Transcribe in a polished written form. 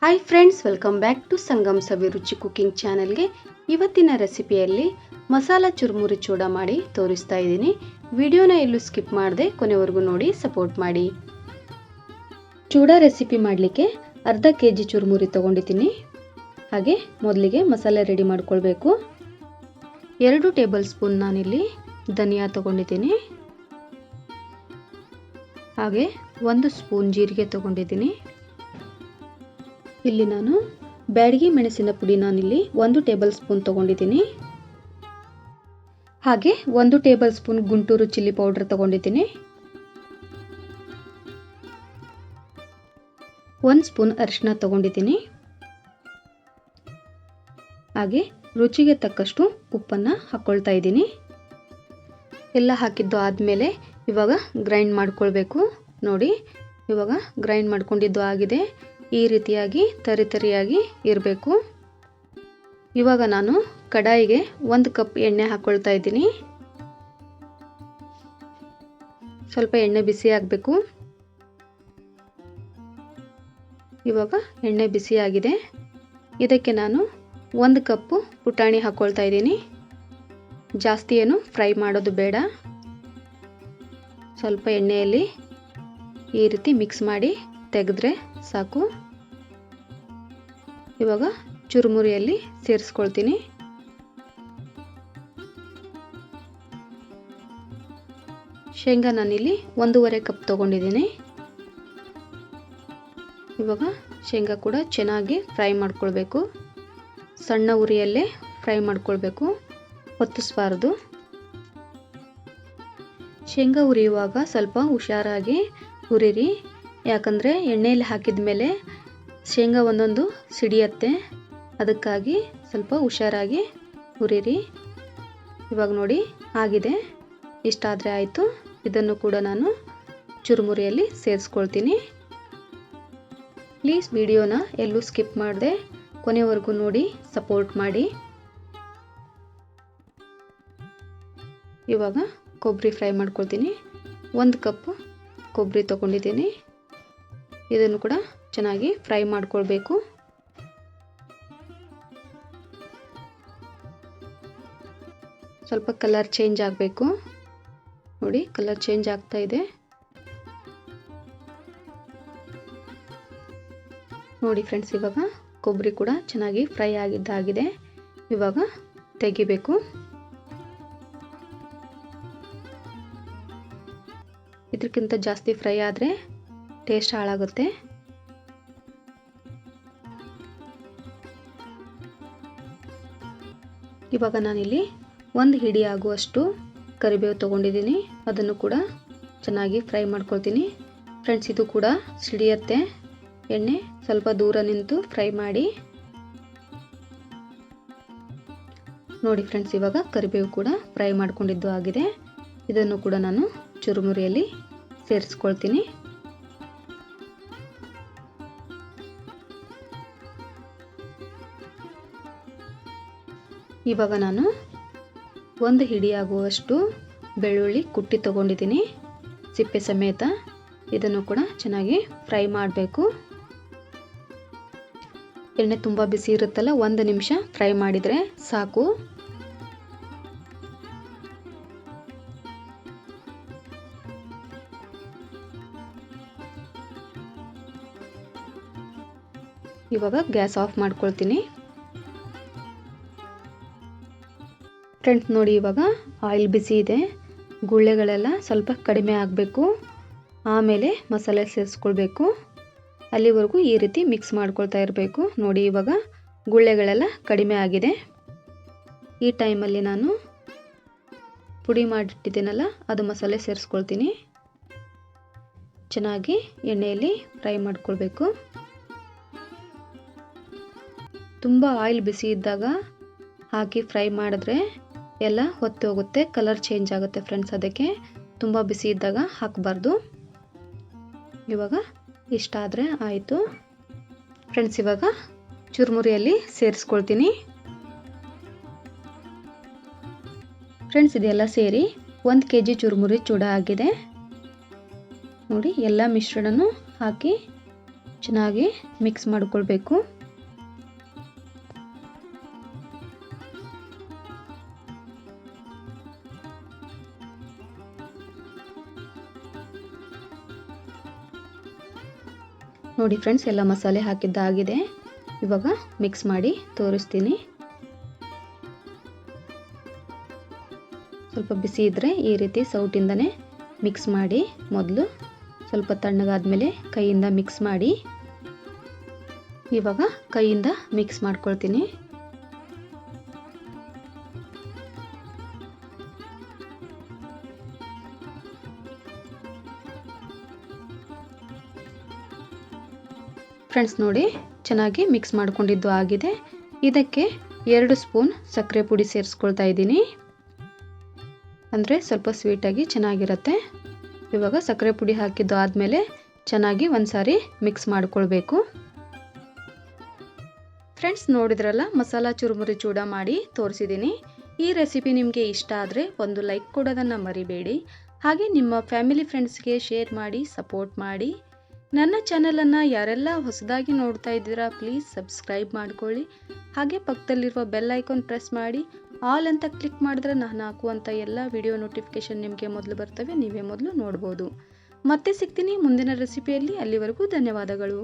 Hi friends, welcome back to Sangam Saviruchi cooking ಚಾನೆಲ್ಗೆ. ಇವತ್ತಿನ ರೆಸಿಪಿಯಲ್ಲಿ ಮಸಾಲ ಚುರುಮುರಿ ಚೂಡ ಮಾಡಿ ತೋರಿಸ್ತಾ ಇದ್ದೀನಿ. ವಿಡಿಯೋನ ಎಲ್ಲೂ ಸ್ಕಿಪ್ ಮಾಡದೆ ಕೊನೆವರೆಗೂ ನೋಡಿ ಸಪೋರ್ಟ್ ಮಾಡಿ. ಚೂಡ ರೆಸಿಪಿ ಮಾಡಲಿಕ್ಕೆ ಅರ್ಧ ಕೆಜಿ ಚುರುಮುರಿ ತಗೊಂಡಿದ್ದೀನಿ. ಹಾಗೆ ಮೊದಲಿಗೆ ಮಸಾಲೆ ರೆಡಿ ಮಾಡ್ಕೊಳ್ಬೇಕು. 2 ಟೇಬಲ್ ಸ್ಪೂನ್ ನಾನಿಲ್ಲಿ ಧನಿಯಾ ತಗೊಂಡಿದ್ದೀನಿ. ಹಾಗೆ 1 ಸ್ಪೂನ್ ಜೀರಿಗೆ ತಗೊಂಡಿದ್ದೀನಿ. ಇಲ್ಲಿ ನಾನು ಬ್ಯಾಡಗಿ ಮೆಣಸಿನ ಪುಡಿ ನಾನಿಲ್ಲಿ 1 ಟೇಬಲ್ ಸ್ಪೂನ್ ತಗೊಂಡಿದ್ದೀನಿ. ಹಾಗೆ 1 table spoon Guntur chilli powder ತಗೊಂಡಿದ್ದೀನಿ. 1 ಸ್ಪೂನ್ ಅರಿಶಿನ ತಗೊಂಡಿದ್ದೀನಿ. ಹಾಗೆ ರುಚಿಗೆ ತಕ್ಕಷ್ಟು ಉಪ್ಪನ್ನು ಹಾಕ್ಕೊಳ್ತಾ ಇದ್ದೀನಿ. ಎಲ್ಲ ಹಾಕಿದ್ದು ಆದಮೇಲೆ ಇವಾಗ ಗ್ರೈಂಡ್ ಮಾಡ್ಕೊಳ್ಬೇಕು. ನೋಡಿ, ಇವಾಗ ಗ್ರೈಂಡ್ ಮಾಡ್ಕೊಂಡಿದ್ದು ಆಗಿದೆ. ಈ ರೀತಿಯಾಗಿ ತರಿಯಾಗಿ ಇರಬೇಕು. ಇವಾಗ ನಾನು ಕಡಾಯಿಗೆ 1 ಕಪ್ ಎಣ್ಣೆ ಹಾಕ್ಕೊಳ್ತಾ ಇದ್ದೀನಿ. ಸ್ವಲ್ಪ ಎಣ್ಣೆ ಬಿಸಿ ಆಗಬೇಕು. ಇವಾಗ ಎಣ್ಣೆ ಬಿಸಿ ಆಗಿದೆ. ಇದಕ್ಕೆ ನಾನು 1 ಕಪ್ ಪುಟಾಣಿ ಹಾಕ್ಕೊಳ್ತಾ ಇದ್ದೀನಿ. ಜಾಸ್ತಿ ಏನು ಫ್ರೈ ಮಾಡೋದು ಬೇಡ. ಸ್ವಲ್ಪ ಎಣ್ಣೆಯಲ್ಲಿ ಈ ರೀತಿ ಮಿಕ್ಸ್ ಮಾಡಿ ತೆಗೆದ್ರೆ ಸಾಕು. ಇವಾಗ ಚುರುಮುರಿಯಲ್ಲಿ ಸೇರಿಸ್ಕೊಳ್ತೀನಿ. ಶೇಂಗಾ ನಾನಿಲ್ಲಿ 1.5 ಕಪ್ ತಗೊಂಡಿದ್ದೀನಿ. ಇವಾಗ ಶೇಂಗಾ ಕೂಡ ಚೆನ್ನಾಗಿ ಫ್ರೈ ಮಾಡ್ಕೊಳ್ಬೇಕು. ಸಣ್ಣ ಉರಿಯಲ್ಲೇ ಫ್ರೈ ಮಾಡ್ಕೊಳ್ಬೇಕು, ಹೊತ್ತಿಸಬಾರ್ದು. ಶೇಂಗಾ ಹುರಿಯುವಾಗ ಸ್ವಲ್ಪ ಹುಷಾರಾಗಿ ಹುರಿರಿ. ಯಾಕಂದರೆ ಎಣ್ಣೆಯಲ್ಲಿ ಹಾಕಿದ ಮೇಲೆ ಶೇಂಗಾ ಒಂದೊಂದು ಸಿಡಿಯತ್ತೆ. ಅದಕ್ಕಾಗಿ ಸ್ವಲ್ಪ ಹುಷಾರಾಗಿ ಹುರಿರಿ. ಇವಾಗ ನೋಡಿ ಆಗಿದೆ. ಇಷ್ಟಾದರೆ ಆಯಿತು. ಇದನ್ನು ಕೂಡ ನಾನು ಚುರುಮುರಿಯಲ್ಲಿ ಸೇರಿಸ್ಕೊಳ್ತೀನಿ. ಪ್ಲೀಸ್ ವಿಡಿಯೋನ ಎಲ್ಲೂ ಸ್ಕಿಪ್ ಮಾಡದೆ ಕೊನೆವರೆಗೂ ನೋಡಿ ಸಪೋರ್ಟ್ ಮಾಡಿ. ಇವಾಗ ಕೊಬ್ಬರಿ ಫ್ರೈ ಮಾಡ್ಕೊಳ್ತೀನಿ. 1 ಕಪ್ ಕೊಬ್ಬರಿ ತಗೊಂಡಿದ್ದೀನಿ. ಇದನ್ನು ಕೂಡ ಚೆನ್ನಾಗಿ ಫ್ರೈ ಮಾಡ್ಕೊಳ್ಬೇಕು. ಸ್ವಲ್ಪ ಕಲರ್ ಚೇಂಜ್ ಆಗಬೇಕು. ನೋಡಿ, ಕಲರ್ ಚೇಂಜ್ ಆಗ್ತಾ ಇದೆ. ನೋಡಿ ಫ್ರೆಂಡ್ಸ್, ಇವಾಗ ಕೊಬ್ಬರಿ ಕೂಡ ಚೆನ್ನಾಗಿ ಫ್ರೈ ಆಗಿದ್ದಾಗಿದೆ. ಇವಾಗ ತೆಗಿಬೇಕು. ಇದಕ್ಕಿಂತ ಜಾಸ್ತಿ ಫ್ರೈ ಆದರೆ ಟೇಸ್ಟ್ ಹಾಳಾಗುತ್ತೆ. ಇವಾಗ ನಾನಿಲ್ಲಿ 1 ಹಿಡಿ ಆಗುವಷ್ಟು ಕರಿಬೇವು ತಗೊಂಡಿದ್ದೀನಿ. ಅದನ್ನು ಕೂಡ ಚೆನ್ನಾಗಿ ಫ್ರೈ ಮಾಡ್ಕೊಳ್ತೀನಿ. ಫ್ರೆಂಡ್ಸ್, ಇದು ಕೂಡ ಸಿಡಿಯತ್ತೆ. ಎಣ್ಣೆ ಸ್ವಲ್ಪ ದೂರ ನಿಂತು ಫ್ರೈ ಮಾಡಿ. ನೋಡಿ ಫ್ರೆಂಡ್ಸ್, ಇವಾಗ ಕರಿಬೇವು ಕೂಡ ಫ್ರೈ ಮಾಡ್ಕೊಂಡಿದ್ದು ಆಗಿದೆ. ಇದನ್ನು ಕೂಡ ನಾನು ಚುರುಮುರಿಯಲ್ಲಿ ಸೇರಿಸ್ಕೊಳ್ತೀನಿ. ಇವಾಗ ನಾನು 1 ಹಿಡಿ ಆಗುವಷ್ಟು ಬೆಳ್ಳುಳ್ಳಿ ಕುಟ್ಟಿ ತಗೊಂಡಿದ್ದೀನಿ, ಸಿಪ್ಪೆ ಸಮೇತ. ಇದನ್ನು ಕೂಡ ಚೆನ್ನಾಗಿ ಫ್ರೈ ಮಾಡಬೇಕು. ಎಣ್ಣೆ ತುಂಬ ಬಿಸಿ ಇರುತ್ತಲ್ಲ, 1 ನಿಮಿಷ ಫ್ರೈ ಮಾಡಿದರೆ ಸಾಕು. ಇವಾಗ ಗ್ಯಾಸ್ ಆಫ್ ಮಾಡ್ಕೊಳ್ತೀನಿ. ಫ್ರೆಂಡ್ಸ್ ನೋಡಿ, ಇವಾಗ ಆಯಿಲ್ ಬಿಸಿ ಇದೆ. ಗುಳ್ಳೆಗಳೆಲ್ಲ ಸ್ವಲ್ಪ ಕಡಿಮೆ ಆಗಬೇಕು. ಆಮೇಲೆ ಮಸಾಲೆ ಸೇರಿಸ್ಕೊಳ್ಬೇಕು. ಅಲ್ಲಿವರೆಗೂ ಈ ರೀತಿ ಮಿಕ್ಸ್ ಮಾಡ್ಕೊಳ್ತಾ ಇರಬೇಕು. ನೋಡಿ, ಇವಾಗ ಗುಳ್ಳೆಗಳೆಲ್ಲ ಕಡಿಮೆ ಆಗಿದೆ. ಈ ಟೈಮಲ್ಲಿ ನಾನು ಪುಡಿ ಮಾಡಿಟ್ಟಿದ್ದೀನಲ್ಲ, ಅದು ಮಸಾಲೆ ಸೇರಿಸ್ಕೊಳ್ತೀನಿ. ಚೆನ್ನಾಗಿ ಎಣ್ಣೆಯಲ್ಲಿ ಫ್ರೈ ಮಾಡ್ಕೊಳ್ಬೇಕು. ತುಂಬ ಆಯಿಲ್ ಬಿಸಿ ಇದ್ದಾಗ ಹಾಕಿ ಫ್ರೈ ಮಾಡಿದ್ರೆ ಎಲ್ಲ ಹೊತ್ತು ಹೋಗುತ್ತೆ, ಕಲರ್ ಚೇಂಜ್ ಆಗುತ್ತೆ ಫ್ರೆಂಡ್ಸ್. ಅದಕ್ಕೆ ತುಂಬ ಬಿಸಿ ಇದ್ದಾಗ ಹಾಕಬಾರ್ದು. ಇವಾಗ ಇಷ್ಟಾದರೆ ಆಯಿತು. ಫ್ರೆಂಡ್ಸ್, ಇವಾಗ ಚುರುಮುರಿಯಲ್ಲಿ ಸೇರಿಸ್ಕೊಳ್ತೀನಿ. ಫ್ರೆಂಡ್ಸ್, ಇದೆಲ್ಲ ಸೇರಿ 1 ಕೆಜಿ ಚುರುಮುರಿ ಚೂಡ ಆಗಿದೆ. ನೋಡಿ, ಎಲ್ಲ ಮಿಶ್ರಣನೂ ಹಾಕಿ ಚೆನ್ನಾಗಿ ಮಿಕ್ಸ್ ಮಾಡಿಕೊಳ್ಬೇಕು. ನೋಡಿ ಫ್ರೆಂಡ್ಸ್, ಎಲ್ಲ ಮಸಾಲೆ ಹಾಕಿದ್ದಾಗಿದೆ. ಇವಾಗ ಮಿಕ್ಸ್ ಮಾಡಿ ತೋರಿಸ್ತೀನಿ. ಸ್ವಲ್ಪ ಬಿಸಿ ಇದ್ದರೆ ಈ ರೀತಿ ಸೌಟಿಂದನೇ ಮಿಕ್ಸ್ ಮಾಡಿ. ಮೊದಲು ಸ್ವಲ್ಪ ತಣ್ಣಗಾದ್ಮೇಲೆ ಕೈಯಿಂದ ಮಿಕ್ಸ್ ಮಾಡಿ. ಇವಾಗ ಕೈಯಿಂದ ಮಿಕ್ಸ್ ಮಾಡ್ಕೊಳ್ತೀನಿ. ಫ್ರೆಂಡ್ಸ್ ನೋಡಿ, ಚೆನ್ನಾಗಿ ಮಿಕ್ಸ್ ಮಾಡ್ಕೊಂಡಿದ್ದು ಆಗಿದೆ. ಇದಕ್ಕೆ 2 ಸ್ಪೂನ್ ಸಕ್ಕರೆ ಪುಡಿ ಸೇರಿಸ್ಕೊಳ್ತಾ ಇದ್ದೀನಿ. ಅಂದರೆ ಸ್ವಲ್ಪ ಸ್ವೀಟಾಗಿ ಚೆನ್ನಾಗಿರುತ್ತೆ. ಇವಾಗ ಸಕ್ಕರೆ ಪುಡಿ ಹಾಕಿದ್ದು ಆದಮೇಲೆ ಚೆನ್ನಾಗಿ ಒಂದ್ಸಾರಿ ಮಿಕ್ಸ್ ಮಾಡ್ಕೊಳ್ಬೇಕು. ಫ್ರೆಂಡ್ಸ್ ನೋಡಿದ್ರಲ್ಲ, ಮಸಾಲ ಚುರುಮುರಿ ಚೂಡ ಮಾಡಿ ತೋರಿಸಿದ್ದೀನಿ. ಈ ರೆಸಿಪಿ ನಿಮಗೆ ಇಷ್ಟ ಆದರೆ ಒಂದು ಲೈಕ್ ಕೊಡೋದನ್ನು ಮರಿಬೇಡಿ. ಹಾಗೆ ನಿಮ್ಮ ಫ್ಯಾಮಿಲಿ ಫ್ರೆಂಡ್ಸ್ಗೆ ಶೇರ್ ಮಾಡಿ ಸಪೋರ್ಟ್ ಮಾಡಿ. ನನ್ನ ಚಾನಲನ್ನು ಯಾರೆಲ್ಲ ಹೊಸದಾಗಿ ನೋಡ್ತಾ ಇದ್ದೀರಾ ಪ್ಲೀಸ್ ಸಬ್ಸ್ಕ್ರೈಬ್ ಮಾಡ್ಕೊಳ್ಳಿ. ಹಾಗೆ ಪಕ್ಕದಲ್ಲಿರುವ ಬೆಲ್ ಐಕಾನ್ ಪ್ರೆಸ್ ಮಾಡಿ ಆಲ್ ಅಂತ ಕ್ಲಿಕ್ ಮಾಡಿದ್ರೆ ನಾನು ಹಾಕುವಂಥ ಎಲ್ಲ ವಿಡಿಯೋ ನೋಟಿಫಿಕೇಶನ್ ನಿಮಗೆ ಮೊದಲು ಬರ್ತವೆ, ನೀವೇ ಮೊದಲು ನೋಡ್ಬೋದು. ಮತ್ತೆ ಸಿಗ್ತೀನಿ ಮುಂದಿನ ರೆಸಿಪಿಯಲ್ಲಿ. ಅಲ್ಲಿವರೆಗೂ ಧನ್ಯವಾದಗಳು.